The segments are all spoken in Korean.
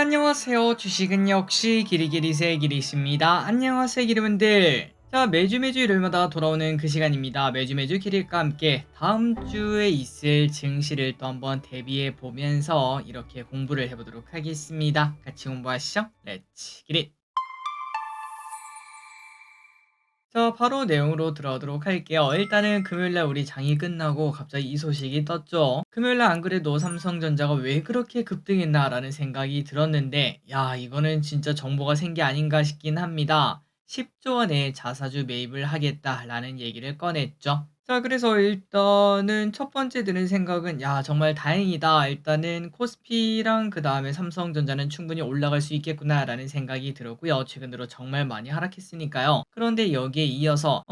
안녕하세요. 주식은 역시 기리기리새 기리씨입니다. 안녕하세요, 기리분들. 자, 매주 일요일마다 돌아오는 그 시간입니다. 매주 기릴과 함께 다음 주에 있을 증시를 또 한번 대비해 보면서 이렇게 공부를 해보도록 하겠습니다. 같이 공부하시죠. 렛츠 기릿. 자, 바로 내용으로 들어가도록 할게요. 일단은 금요일날 우리 장이 끝나고 갑자기 이 소식이 떴죠. 금요일날 안 그래도 삼성전자가 왜 그렇게 급등했나라는 생각이 들었는데, 야, 이거는 진짜 정보가 센 게 아닌가 싶긴 합니다. 10조 원의 자사주 매입을 하겠다라는 얘기를 꺼냈죠. 자, 그래서 일단은 첫 번째 드는 생각은, 야, 정말 다행이다. 일단은 코스피랑 그 다음에 삼성전자는 충분히 올라갈 수 있겠구나라는 생각이 들었고요. 최근 들어 정말 많이 하락했으니까요. 그런데 여기에 이어서,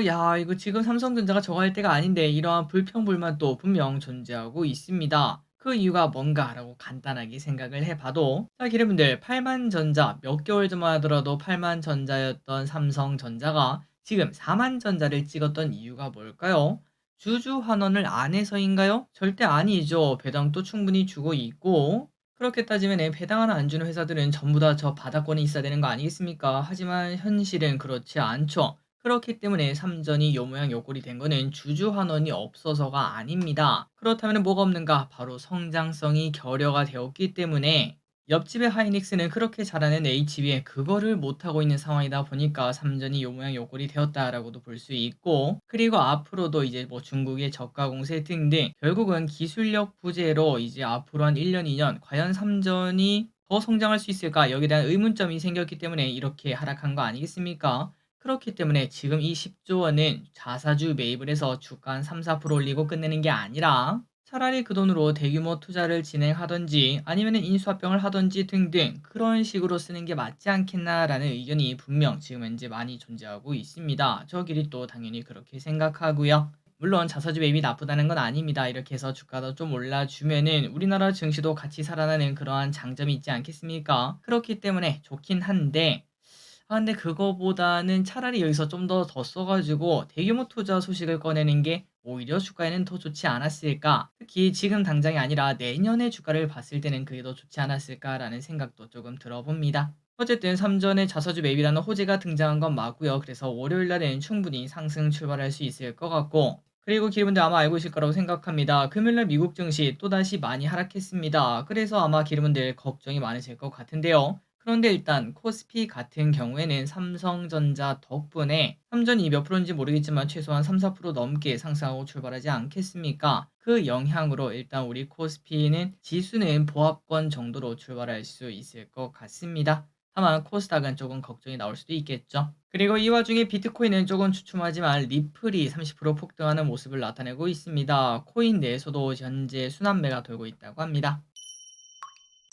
야, 이거 지금 삼성전자가 저거 할 때가 아닌데 이러한 불평불만도 분명 존재하고 있습니다. 그 이유가 뭔가라고 간단하게 생각을 해봐도, 자, 기회분들 8만전자 몇 개월 전만 하더라도 8만전자였던 삼성전자가 지금 4만전자를 찍었던 이유가 뭘까요? 주주 환원을 안 해서인가요? 절대 아니죠. 배당도 충분히 주고 있고, 그렇게 따지면 배당 하나 안 주는 회사들은 전부 다 저 바닥권에 있어야 되는 거 아니겠습니까? 하지만 현실은 그렇지 않죠. 그렇기 때문에 삼전이 요 모양 요 꼴이 된 거는 주주 환원이 없어서가 아닙니다. 그렇다면 뭐가 없는가? 바로 성장성이 결여가 되었기 때문에, 옆집의 하이닉스는 그렇게 잘하는 HB에 그거를 못하고 있는 상황이다 보니까 삼전이 요 모양 요 꼴이 되었다라고도 볼 수 있고, 그리고 앞으로도 이제 뭐 중국의 저가 공세 등등 결국은 기술력 부재로 이제 앞으로 한 1년, 2년 과연 삼전이 더 성장할 수 있을까? 여기에 대한 의문점이 생겼기 때문에 이렇게 하락한 거 아니겠습니까? 그렇기 때문에 지금 이 10조 원은 자사주 매입을 해서 주가 한 3, 4% 올리고 끝내는 게 아니라, 차라리 그 돈으로 대규모 투자를 진행하던지 아니면 인수합병을 하던지 등등 그런 식으로 쓰는 게 맞지 않겠나라는 의견이 분명 지금 현재 많이 존재하고 있습니다. 저끼리 또 당연히 그렇게 생각하고요. 물론 자사주 매입이 나쁘다는 건 아닙니다. 이렇게 해서 주가도 좀 올라주면은 우리나라 증시도 같이 살아나는 그러한 장점이 있지 않겠습니까? 그렇기 때문에 좋긴 한데, 근데 그거보다는 차라리 여기서 좀 더 써가지고 대규모 투자 소식을 꺼내는 게 오히려 주가에는 더 좋지 않았을까? 특히 지금 당장이 아니라 내년의 주가를 봤을 때는 그게 더 좋지 않았을까라는 생각도 조금 들어봅니다. 어쨌든 삼전의 자사주 매입이라는 호재가 등장한 건 맞고요. 그래서 월요일 날에는 충분히 상승 출발할 수 있을 것 같고, 그리고 기분들 아마 알고 있을 거라고 생각합니다. 금요일날 미국 증시 또다시 많이 하락했습니다. 그래서 아마 기분들 걱정이 많으실 것 같은데요. 그런데 일단 코스피 같은 경우에는 삼성전자 덕분에 삼전이 몇 프로인지 모르겠지만 최소한 3, 4% 넘게 상승하고 출발하지 않겠습니까? 그 영향으로 일단 우리 코스피는 지수는 보합권 정도로 출발할 수 있을 것 같습니다. 다만 코스닥은 조금 걱정이 나올 수도 있겠죠. 그리고 이 와중에 비트코인은 조금 주춤하지만 리플이 30% 폭등하는 모습을 나타내고 있습니다. 코인 내에서도 현재 순환매가 돌고 있다고 합니다.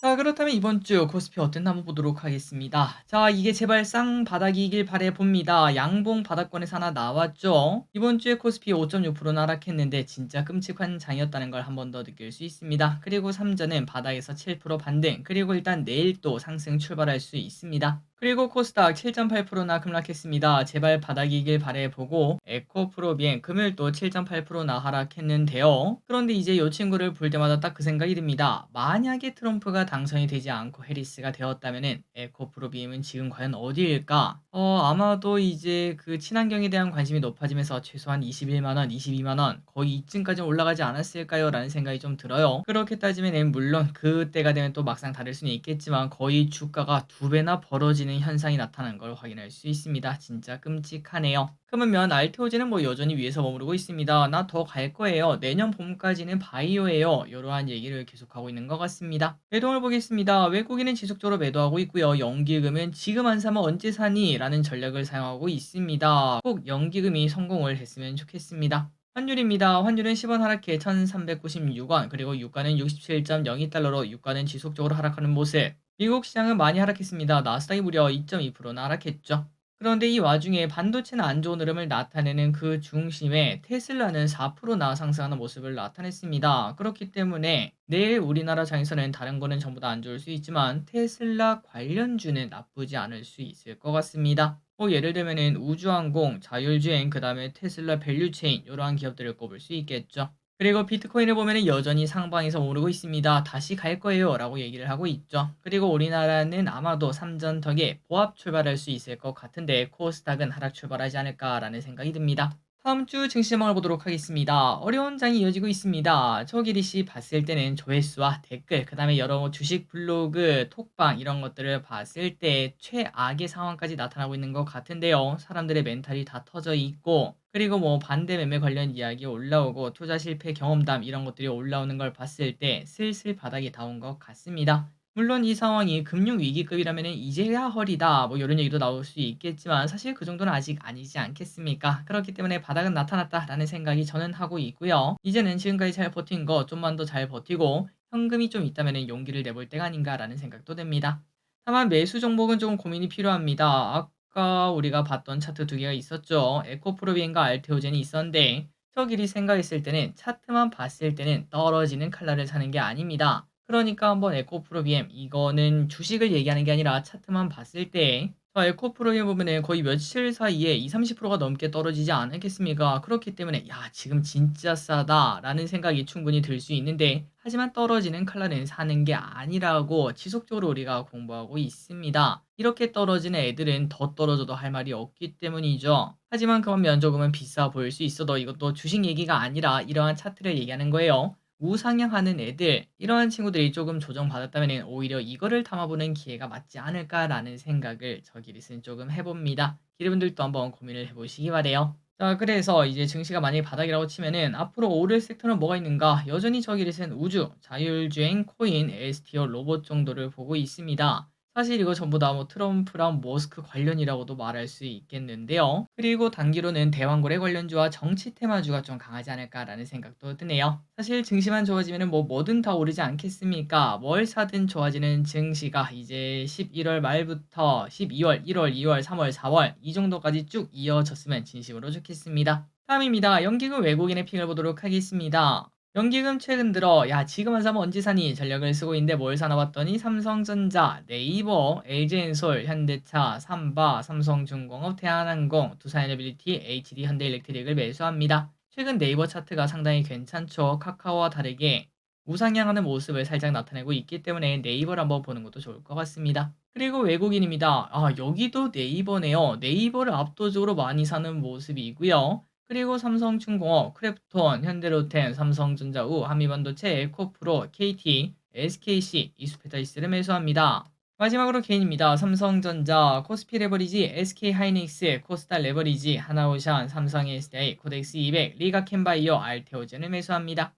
자, 그렇다면 이번 주 코스피 어땠나 한번 보도록 하겠습니다. 자, 이게 제발 쌍바닥이길 바라봅니다. 양봉 바닥권에서 하나 나왔죠. 이번 주에 코스피 5.6%나 하락했는데 진짜 끔찍한 장이었다는 걸 한 번 더 느낄 수 있습니다. 그리고 3전은 바닥에서 7% 반등, 그리고 일단 내일 또 상승 출발할 수 있습니다. 그리고 코스닥 7.8%나 급락했습니다. 제발 바닥이길 바라보고, 에코프로비엔 금요일 또 7.8%나 하락했는데요. 그런데 이제 이 친구를 볼 때마다 딱 그 생각이 듭니다. 만약에 트럼프가 당선이 되지 않고 해리스가 되었다면은 에코프로비엠은 지금 과연 어디일까? 아마도 이제 그 친환경에 대한 관심이 높아지면서 최소한 21만 원, 22만 원 거의 이쯤까지 올라가지 않았을까요? 라는 생각이 좀 들어요. 그렇게 따지면 물론 그때가 되면 또 막상 다를 수는 있겠지만 거의 주가가 두 배나 벌어지는 현상이 나타난 걸 확인할 수 있습니다. 진짜 끔찍하네요. 그러면 알테오제는 뭐 여전히 위에서 머무르고 있습니다. 나 더 갈 거예요. 내년 봄까지는 바이오예요. 이러한 얘기를 계속하고 있는 것 같습니다. 매동을 보겠습니다. 외국인은 지속적으로 매도하고 있고요. 연기금은 지금 안 사면 언제 사니? 라는 전략을 사용하고 있습니다. 꼭 연기금이 성공을 했으면 좋겠습니다. 환율입니다. 환율은 10원 하락해 1396원, 그리고 유가는 67.02달러로 유가는 지속적으로 하락하는 모습. 미국 시장은 많이 하락했습니다. 나스닥이 무려 2.2%나 하락했죠. 그런데 이 와중에 반도체는 안 좋은 흐름을 나타내는 그 중심에 테슬라는 4%나 상승하는 모습을 나타냈습니다. 그렇기 때문에 내일 우리나라 장에서는 다른 거는 전부 다 안 좋을 수 있지만 테슬라 관련주는 나쁘지 않을 수 있을 것 같습니다. 뭐 예를 들면은 우주항공, 자율주행, 그 다음에 테슬라 밸류체인 이러한 기업들을 꼽을 수 있겠죠. 그리고 비트코인을 보면은 여전히 상방에서 오르고 있습니다. 다시 갈 거예요. 라고 얘기를 하고 있죠. 그리고 우리나라는 아마도 삼전턱에 보합 출발할 수 있을 것 같은데 코스닥은 하락 출발하지 않을까라는 생각이 듭니다. 다음 주 증시 전망을 보도록 하겠습니다. 어려운 장이 이어지고 있습니다. 초기리 씨 봤을 때는 조회수와 댓글, 그 다음에 여러 주식 블로그, 톡방 이런 것들을 봤을 때 최악의 상황까지 나타나고 있는 것 같은데요. 사람들의 멘탈이 다 터져 있고, 그리고 뭐 반대 매매 관련 이야기 올라오고 투자 실패 경험담 이런 것들이 올라오는 걸 봤을 때 슬슬 바닥이 다 온 것 같습니다. 물론 이 상황이 금융위기급이라면 이제야 허리다 뭐 이런 얘기도 나올 수 있겠지만 사실 그 정도는 아직 아니지 않겠습니까? 그렇기 때문에 바닥은 나타났다라는 생각이 저는 하고 있고요. 이제는 지금까지 잘 버틴 거 좀만 더 잘 버티고 현금이 좀 있다면 용기를 내볼 때가 아닌가라는 생각도 듭니다. 다만 매수 종목은 좀 고민이 필요합니다. 아까 우리가 봤던 차트 두 개가 있었죠. 에코프로비엔과 알테오젠이 있었는데 저 길이 생각했을 때는 차트만 봤을 때는 떨어지는 칼라를 사는 게 아닙니다. 그러니까 한번 에코프로비엠 이거는 주식을 얘기하는 게 아니라 차트만 봤을 때 저 에코프로비엠 보면은 거의 며칠 사이에 20-30%가 넘게 떨어지지 않았겠습니까? 그렇기 때문에 야 지금 진짜 싸다라는 생각이 충분히 들 수 있는데 하지만 떨어지는 칼라는 사는 게 아니라고 지속적으로 우리가 공부하고 있습니다. 이렇게 떨어지는 애들은 더 떨어져도 할 말이 없기 때문이죠. 하지만 그만 면적은 비싸 보일 수 있어도 이것도 주식 얘기가 아니라 이러한 차트를 얘기하는 거예요. 우상향하는 애들 이러한 친구들이 조금 조정받았다면 오히려 이거를 담아보는 기회가 맞지 않을까라는 생각을 저기릿은 조금 해봅니다. 기르분들도 한번 고민을 해보시기 바래요. 자 그래서 이제 증시가 만약에 바닥이라고 치면은 앞으로 오를 섹터는 뭐가 있는가? 여전히 저기릿은 우주, 자율주행, 코인, STO, 로봇 정도를 보고 있습니다. 사실 이거 전부 다 뭐 트럼프랑 머스크 관련이라고도 말할 수 있겠는데요. 그리고 단기로는 대왕거래 관련주와 정치 테마주가 좀 강하지 않을까라는 생각도 드네요. 사실 증시만 좋아지면 뭐 뭐든 다 오르지 않겠습니까? 뭘 사든 좋아지는 증시가 이제 11월 말부터 12월, 1월, 2월, 3월, 4월 이 정도까지 쭉 이어졌으면 진심으로 좋겠습니다. 다음입니다. 연기금 외국인의 픽을 보도록 하겠습니다. 연기금 최근 들어 야 지금 안 사면 언제 사니 전략을 쓰고 있는데 뭘 사나 봤더니 삼성전자, 네이버, LG엔솔, 현대차, 삼바, 삼성중공업, 대한항공, 두산에너빌리티, HD 현대일렉트릭을 매수합니다. 최근 네이버 차트가 상당히 괜찮죠. 카카오와 다르게 우상향하는 모습을 살짝 나타내고 있기 때문에 네이버를 한번 보는 것도 좋을 것 같습니다. 그리고 외국인입니다. 아 여기도 네이버네요. 네이버를 압도적으로 많이 사는 모습이고요. 그리고 삼성중공업, 크래프톤, 현대로템, 삼성전자, 우, 한미반도체, 에코프로, KT, SKC, 이수페타이스를 매수합니다. 마지막으로 개인입니다. 삼성전자, 코스피 레버리지, SK하이닉스, 코스닥 레버리지, 하나오션, 삼성SDI, 코덱스 200, 리가캔바이오, 알테오젠을 매수합니다.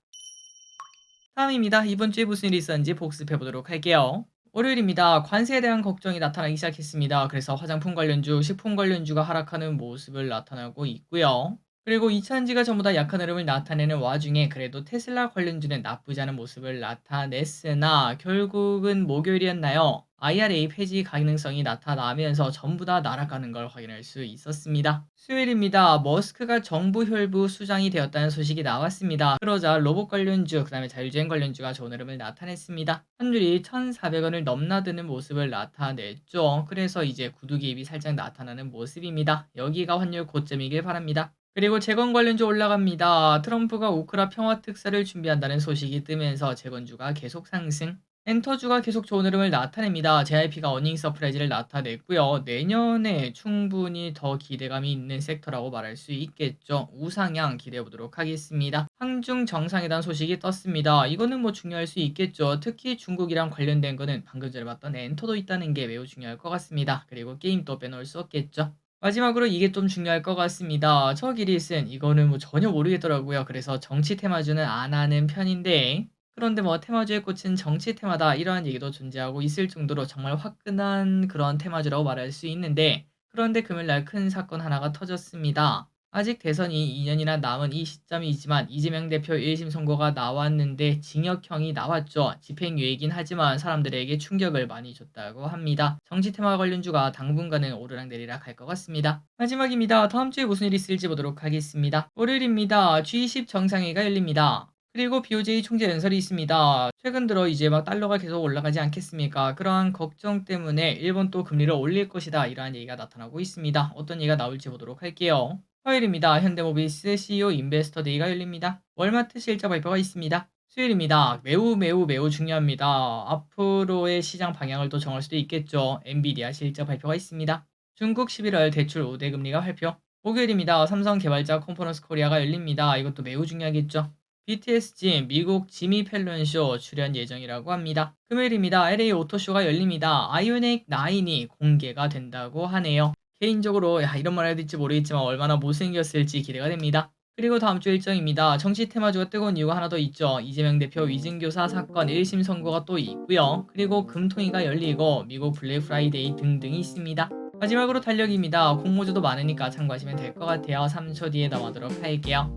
다음입니다. 이번 주에 무슨 일이 있었는지 복습해 보도록 할게요. 월요일입니다. 관세에 대한 걱정이 나타나기 시작했습니다. 그래서 화장품 관련주, 식품 관련주가 하락하는 모습을 나타나고 있고요. 그리고 2차전지가 전부 다 약한 흐름을 나타내는 와중에 그래도 테슬라 관련주는 나쁘지 않은 모습을 나타냈으나 결국은 목요일이었나요? IRA 폐지 가능성이 나타나면서 전부 다 날아가는 걸 확인할 수 있었습니다. 수요일입니다. 머스크가 정부 혈부 수장이 되었다는 소식이 나왔습니다. 그러자 로봇 관련주, 그 다음에 자율주행 관련주가 좋은 흐름을 나타냈습니다. 환율이 1,400원을 넘나드는 모습을 나타냈죠. 그래서 이제 구두 개입이 살짝 나타나는 모습입니다. 여기가 환율 고점이길 바랍니다. 그리고 재건 관련주 올라갑니다. 트럼프가 우크라 평화 특사를 준비한다는 소식이 뜨면서 재건주가 계속 상승. 엔터주가 계속 좋은 흐름을 나타냅니다. JYP가 어닝 서프라이즈를 나타냈고요. 내년에 충분히 더 기대감이 있는 섹터라고 말할 수 있겠죠. 우상향 기대해 보도록 하겠습니다. 한중 정상회담 소식이 떴습니다. 이거는 뭐 중요할 수 있겠죠. 특히 중국이랑 관련된 거는 방금 전에 봤던 엔터도 있다는 게 매우 중요할 것 같습니다. 그리고 게임도 빼놓을 수 없겠죠. 마지막으로 이게 좀 중요할 것 같습니다. 저 기릿은 이거는 뭐 전혀 모르겠더라고요. 그래서 정치 테마주는 안 하는 편인데 그런데 뭐 테마주의 꽃은 정치 테마다 이러한 얘기도 존재하고 있을 정도로 정말 화끈한 그런 테마주라고 말할 수 있는데 그런데 금요일날 큰 사건 하나가 터졌습니다. 아직 대선이 2년이나 남은 이 시점이지만 이재명 대표 1심 선고가 나왔는데 징역형이 나왔죠. 집행유예이긴 하지만 사람들에게 충격을 많이 줬다고 합니다. 정치 테마 관련주가 당분간은 오르락내리락 할 것 같습니다. 마지막입니다. 다음 주에 무슨 일이 있을지 보도록 하겠습니다. 월요일입니다. G20 정상회의가 열립니다. 그리고 BOJ 총재 연설이 있습니다. 최근 들어 이제 막 달러가 계속 올라가지 않겠습니까? 그러한 걱정 때문에 일본 또 금리를 올릴 것이다. 이러한 얘기가 나타나고 있습니다. 어떤 얘기가 나올지 보도록 할게요. 화요일입니다. 현대모비스 CEO 인베스터 데이가 열립니다. 월마트 실적 발표가 있습니다. 수요일입니다. 매우 중요합니다. 앞으로의 시장 방향을 또 정할 수도 있겠죠. 엔비디아 실적 발표가 있습니다. 중국 11월 대출 우대금리가 발표. 목요일입니다. 삼성개발자 컨퍼런스 코리아가 열립니다. 이것도 매우 중요하겠죠. BTSG 미국 지미 펠런쇼 출연 예정이라고 합니다. 금요일입니다. LA 오토쇼가 열립니다. 아이오닉 9이 공개가 된다고 하네요. 개인적으로 이런 말 해야 될지 모르겠지만 얼마나 못생겼을지 기대가 됩니다. 그리고 다음 주 일정입니다. 정치 테마주가 뜨거운 이유가 하나 더 있죠. 이재명 대표 위증교사 사건 1심 선고가 또 있고요. 그리고 금통위가 열리고 미국 블랙 프라이데이 등등이 있습니다. 마지막으로 달력입니다. 공모주도 많으니까 참고하시면 될 것 같아요. 3초 뒤에 넘어가도록 할게요.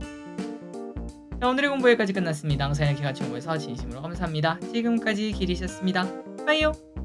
자, 오늘의 공부 여기까지 끝났습니다. 항상 이렇게 같이 공부해서 진심으로 감사합니다. 지금까지 길이셨습니다. 빠이요.